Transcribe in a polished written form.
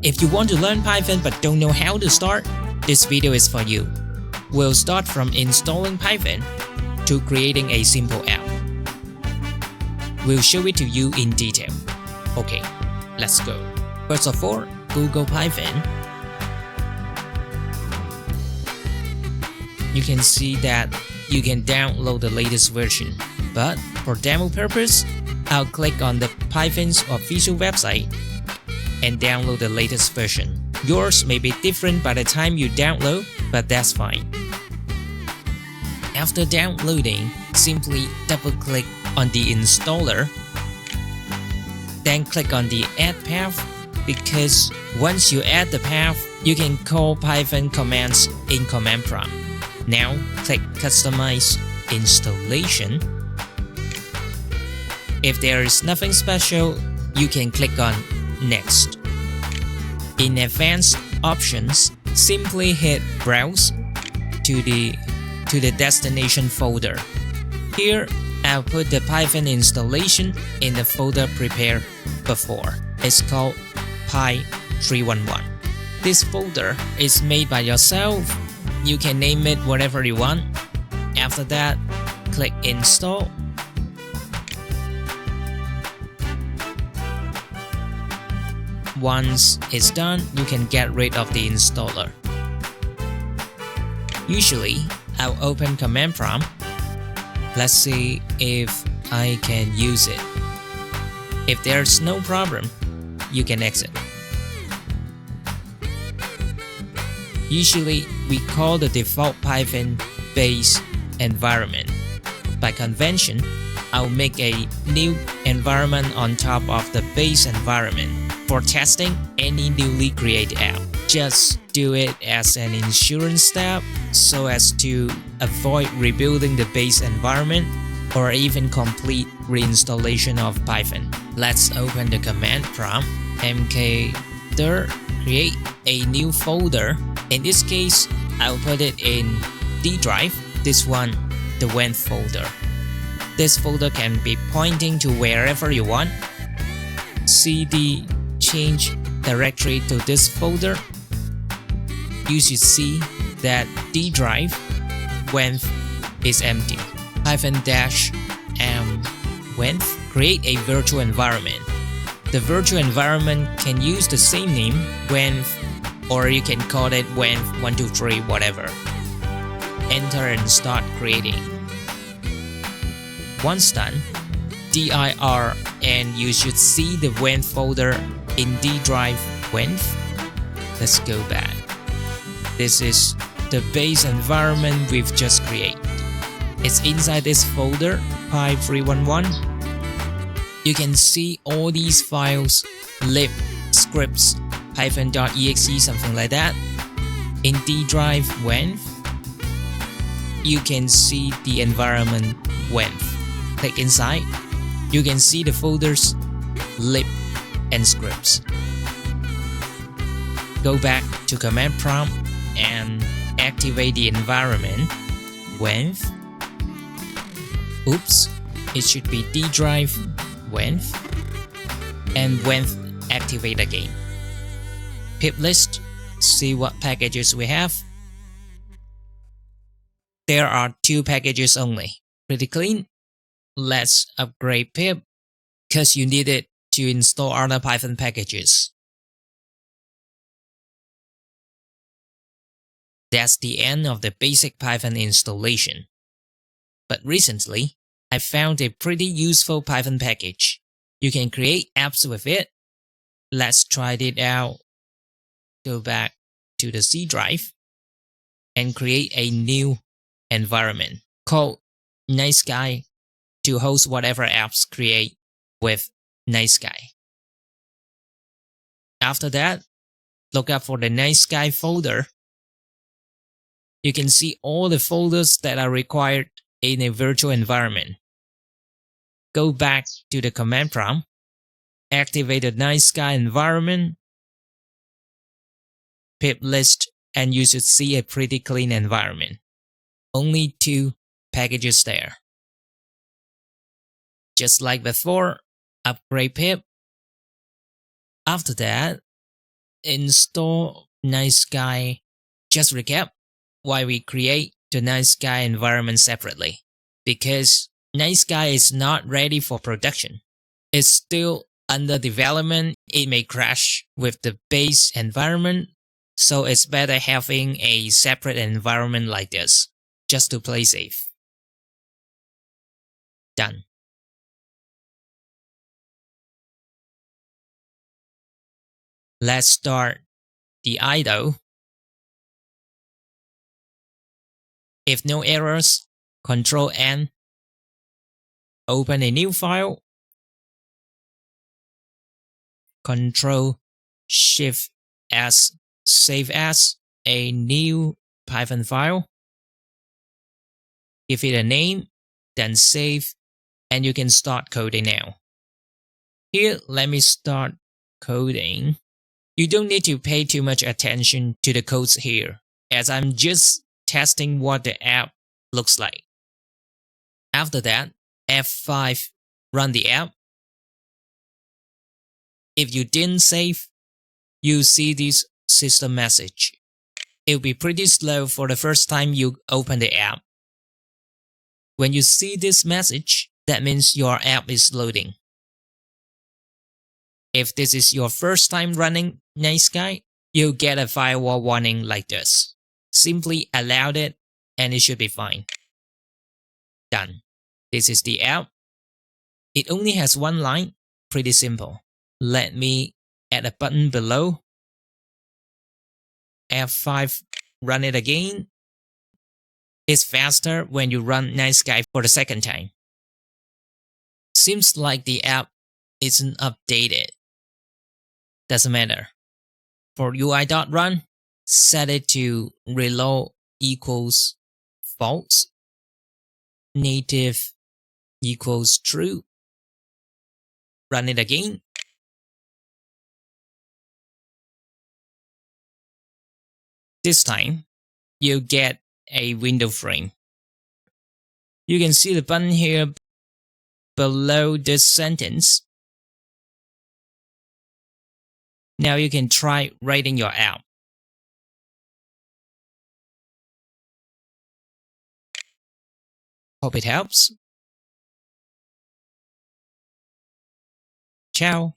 If you want to learn Python but don't know how to start, this video is for you. We'll start from installing Python to creating a simple app. We'll show it to you in detail. Okay, let's go. First of all, Google Python. You can see that you can download the latest version, but for demo purpose, I'll click on the Python's official website and download the latest version. Yours may be different by the time you download, but that's fine. After downloading, simply double-click on the installer, then click on the Add Path, because once you add the path, you can call Python commands in command prompt. Now click Customize Installation. If there is nothing special, you can click on Next. In Advanced Options, simply hit Browse to the destination folder. Here, I'll put the Python installation in the folder prepared before. It's called Py311. This folder is made by yourself. You can name it whatever you want. After that, click Install. Once it's done, you can get rid of the installer. Usually, I'll open command prompt. Let's see if I can use it. If there's no problem, you can exit. Usually, we call the default Python base environment. By convention, I'll make a new environment on top of the base environment for testing any newly created app. Just do it as an insurance step so as to avoid rebuilding the base environment or even complete reinstallation of Python. Let's open the command prompt, mkdir, create a new folder. In this case, I'll put it in D drive, this one, the WENF folder. This folder can be pointing to wherever you want. cd change directory to this folder. You should see that D drive WENF is empty. -m WENF create a virtual environment. The virtual environment can use the same name, WENF, or you can call it WENF123 whatever. Enter and start creating. Once done, dir, and you should see the WENF folder in D drive WENF. Let's go back. This is the base environment we've just created. It's inside this folder, Py311. You can see all these files, lib, scripts, python.exe, something like that. In D drive WENF, you can see the environment WENF. Click inside, you can see the folders, lib, and scripts. Go back to command prompt and activate the environment WENF. Oops, it should be D drive WENF, and WENF activate again. Pip list, see what packages we have. There are 2 packages only. Pretty clean. Let's upgrade pip because you need it to install other Python packages. That's the end of the basic Python installation. But recently, I found a pretty useful Python package. You can create apps with it. Let's try it out. Go back to the C drive and create a new environment called nicegui to host whatever apps create with nicegui. After that, look up for the nicegui folder. You can see all the folders that are required in a virtual environment. Go back to the command prompt, activate the nicegui environment, pip list, and you should see a pretty clean environment. Only 2 packages there. Just like before, upgrade pip. After that, install nicegui. Just recap why we create the nicegui environment separately. Because nicegui is not ready for production. It's still under development. It may crash with the base environment, so it's better having a separate environment like this, just to play safe. Done. Let's start the idle. If no errors, Control N, open a new file, Control Shift S, save as a new Python file, give it a name, then save, and you can start coding now. Here, let me start coding. You don't need to pay too much attention to the codes here, as I'm just testing what the app looks like. After that, F5, run the app. If you didn't save, you see this system message. It'll be pretty slow for the first time you open the app. When you see this message, that means your app is loading. If this is your first time running nicegui, you'll get a firewall warning like this. Simply allow it and it should be fine. Done. This is the app. It only has one line, pretty simple. Let me add a button below. F5, run it again. It's faster when you run nicegui for the second time. Seems like the app isn't updated. Doesn't matter. For UI.run, set it to reload equals false, native equals true. Run it again. This time, you get a window frame. You can see the button here below this sentence. Now you can try writing your app. Hope it helps. Ciao.